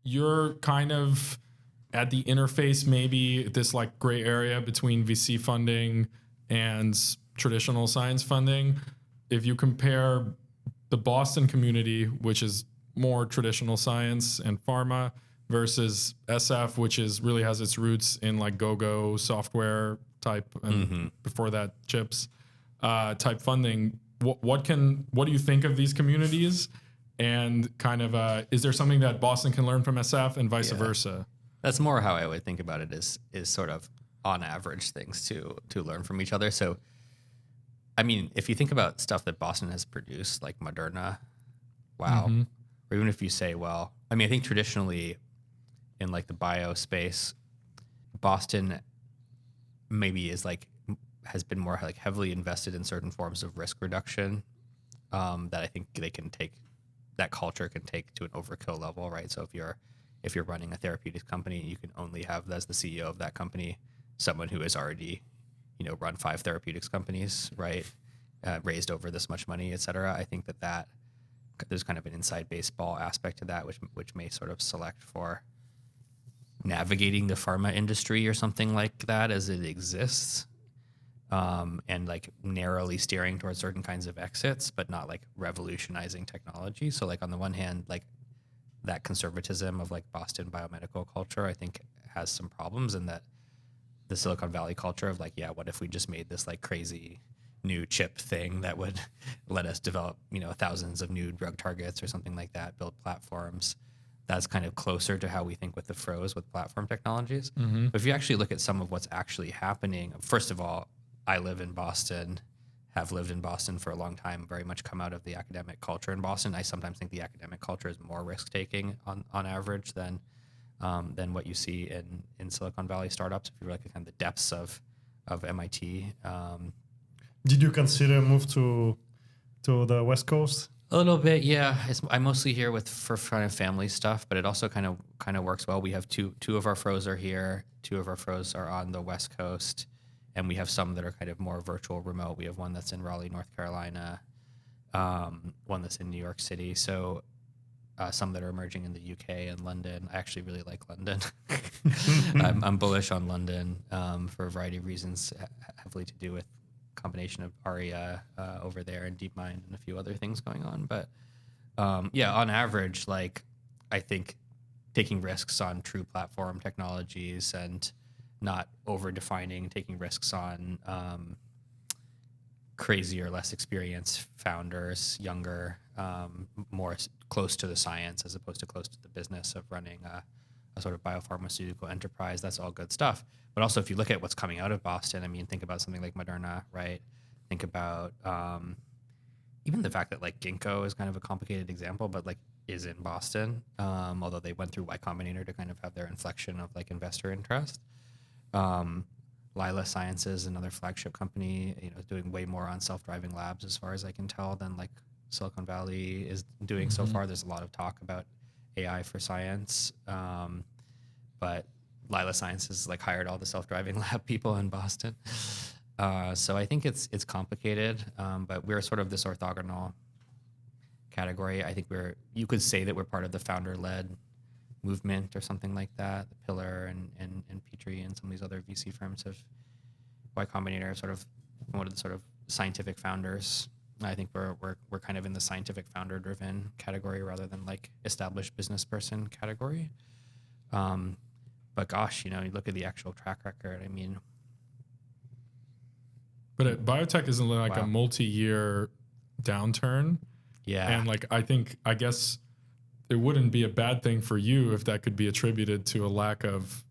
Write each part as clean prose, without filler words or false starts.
you're kind of at the interface, maybe this like gray area between VC funding and traditional science funding. If you compare the Boston community, which is more traditional science and pharma, versus SF, which is really has its roots in like go-go software type, and before that chips type funding. What do you think of these communities? And kind of is there something that Boston can learn from SF and vice versa? That's more how I would think about it, is sort of on average things to learn from each other. So, I mean, if you think about stuff that Boston has produced, like Moderna, wow. Or even if you say, well, I mean, I think traditionally in like the bio space, Boston maybe is like, has been more like heavily invested in certain forms of risk reduction that I think that culture can take to an overkill level, right? So if you're running a therapeutics company, you can only have as the CEO of that company someone who has already, run 5 therapeutics companies, right? Raised over this much money, et cetera. I think that there's kind of an inside baseball aspect to that, which may sort of select for navigating the pharma industry or something like that as it exists, and like narrowly steering towards certain kinds of exits, but not like revolutionizing technology. So like on the one hand, like that conservatism of like Boston biomedical culture, I think has some problems, in that the Silicon Valley culture of like, yeah, what if we just made this like crazy new chip thing that would let us develop, thousands of new drug targets or something like that, build platforms. That's kind of closer to how we think with the FROs, with platform technologies. But if you actually look at some of what's actually happening, first of all, I live in Boston, have lived in Boston for a long time, very much come out of the academic culture in Boston. I sometimes think the academic culture is more risk-taking on average than what you see in Silicon Valley startups. If you look at kind of the depths of MIT. Did you consider move to the West Coast? A little bit, yeah. I'm mostly here for kind of family stuff, but it also kind of works well. We have two of our FROs are here, 2 of our FROs are on the West Coast, and we have some that are kind of more virtual remote. We have one that's in Raleigh, North Carolina, one that's in New York City. So some that are emerging in the UK and London. I actually really like London. I'm bullish on London for a variety of reasons, heavily to do with combination of ARIA over there and DeepMind and a few other things going on. But on average, like I think taking risks on true platform technologies and not over defining, taking risks on crazy or less experienced founders, younger, more close to the science as opposed to close to the business of running a sort of biopharmaceutical enterprise. That's all good stuff. But also, if you look at what's coming out of Boston, I mean, think about something like Moderna, right? Think about even the fact that like Ginkgo is kind of a complicated example, but like is in Boston, although they went through Y Combinator to kind of have their inflection of like investor interest. Lila Sciences, another flagship company, doing way more on self-driving labs as far as I can tell than like Silicon Valley is doing so far. There's a lot of talk about AI for science, but Lila Sciences like hired all the self-driving lab people in Boston. So I think it's complicated, but we're sort of this orthogonal category. I think you could say that we're part of the founder-led movement or something like that. The Pillar and Petrie and some of these other VC firms have Y Combinator sort of one of the sort of scientific founders. I think we're kind of in the scientific founder-driven category rather than like established business person category. But gosh, you look at the actual track record. I mean, but biotech isn't like a multi-year downturn. Yeah, and like I guess it wouldn't be a bad thing for you if that could be attributed to a lack of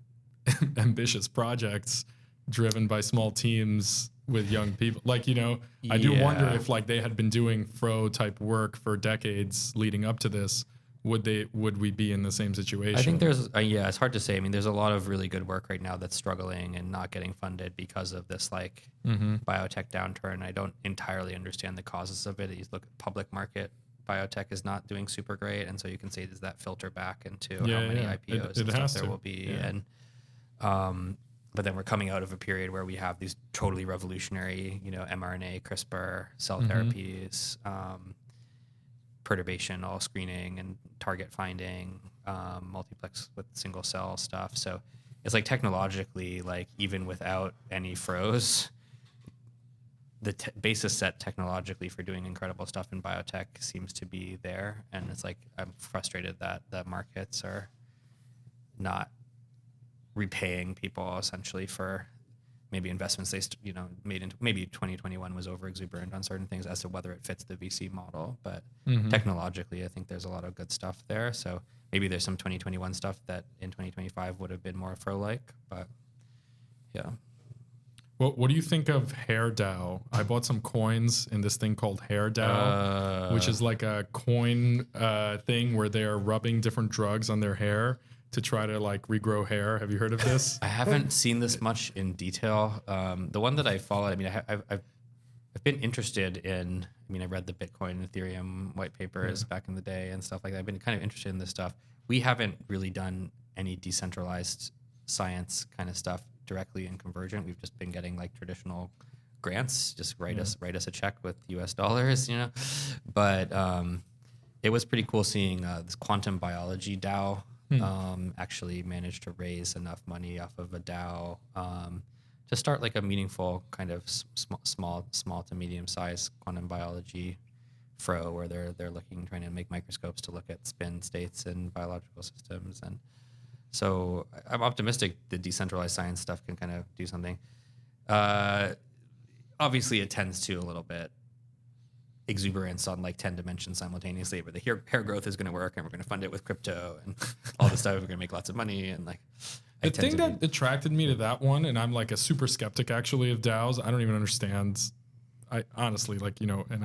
ambitious projects driven by small teams with young people. Like, I do wonder if like they had been doing FRO type work for decades leading up to this, would we be in the same situation? I think there's, it's hard to say. I mean, there's a lot of really good work right now that's struggling and not getting funded because of this like biotech downturn. I don't entirely understand the causes of it. You look at public market, biotech is not doing super great. And so you can say, does that filter back into how many IPOs and stuff there will be? Yeah. And, but then we're coming out of a period where we have these totally revolutionary, mRNA, CRISPR, cell therapies, perturbational screening and target finding, multiplex with single cell stuff. So it's like technologically, like even without any FROs, the basis set technologically for doing incredible stuff in biotech seems to be there. And it's like, I'm frustrated that the markets are not repaying people essentially for maybe investments they made into, maybe 2021 was over exuberant on certain things as to whether it fits the VC model, but technologically I think there's a lot of good stuff there. So maybe there's some 2021 stuff that in 2025 would have been more FRO-like, but yeah. What do you think of Hair DAO? I bought some coins in this thing called Hair DAO, which is like a coin thing where they are rubbing different drugs on their hair to try to like regrow hair. Have you heard of this? I haven't seen this much in detail. The one that I followed, I mean, I've been interested in, I mean, I read the Bitcoin and Ethereum white papers back in the day and stuff like that. I've been kind of interested in this stuff. We haven't really done any decentralized science kind of stuff directly in Convergent. We've just been getting like traditional grants, just write us a check with US dollars, you know. But it was pretty cool seeing this quantum biology DAO actually managed to raise enough money off of a DAO to start like a meaningful kind of small to medium sized quantum biology FRO where they're trying to make microscopes to look at spin states in biological systems. And so I'm optimistic the decentralized science stuff can kind of do something. Obviously, it tends to a little bit exuberance on like 10 dimensions simultaneously, where the hair growth is going to work and we're going to fund it with crypto and all this stuff. We're going to make lots of money. And like the thing that attracted me to that one, and I'm like a super skeptic actually of DAOs. I don't even understand. I honestly like, you know, and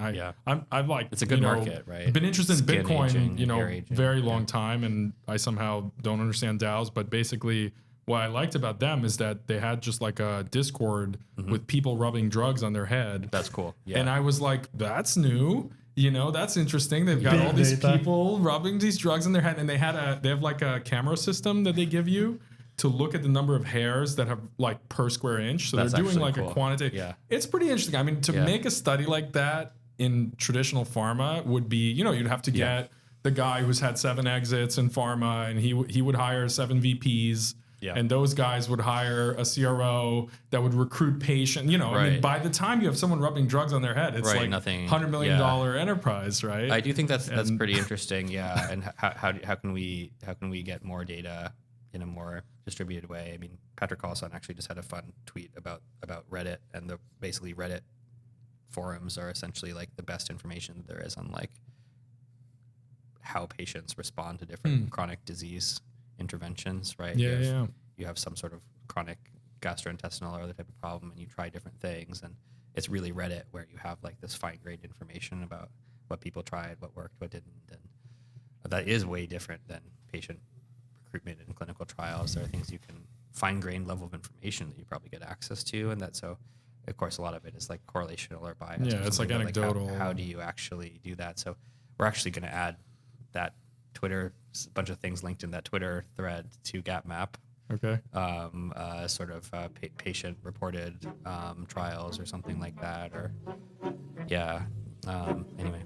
I'm like, it's a good market, right? I've been interested in Skin Bitcoin, aging, you know, hair aging, very long time, and I somehow don't understand DAOs. But basically, what I liked about them is that they had just like a Discord with people rubbing drugs on their head. That's cool. Yeah. And I was like, that's new. You know, that's interesting. They've got Big all these data. people rubbing these drugs in their head, and they have like a camera system that they give you to look at the number of hairs that have like per square inch. So That's they're doing actually like cool. a quantitative. Yeah. It's pretty interesting. I mean, to make a study like that in traditional pharma would be, you know, you'd have to get the guy who's had 7 exits in pharma, and he would hire 7 VPs. Yeah. And those guys would hire a CRO that would recruit patients. You know, I mean, by the time you have someone rubbing drugs on their head, it's like $100 million enterprise, right? I do think that's pretty interesting. Yeah. And how can we get more data in a more distributed way? I mean, Patrick Carlson actually just had a fun tweet about Reddit, and basically Reddit forums are essentially like the best information that there is on like how patients respond to different chronic disease interventions, right? Yeah. You have some sort of chronic gastrointestinal or other type of problem, and you try different things, and it's really Reddit where you have like this fine-grained information about what people tried, what worked, what didn't, and that is way different than patient recruitment in clinical trials. There are things you can fine-grained level of information that you probably get access to, and that so. Of course, a lot of it is like correlational or bias. Yeah, it's like anecdotal. How do you actually do that? So we're actually going to add that Twitter, a bunch of things linked in that Twitter thread to GapMap. Okay. Sort of patient-reported trials or something like that. Or anyway.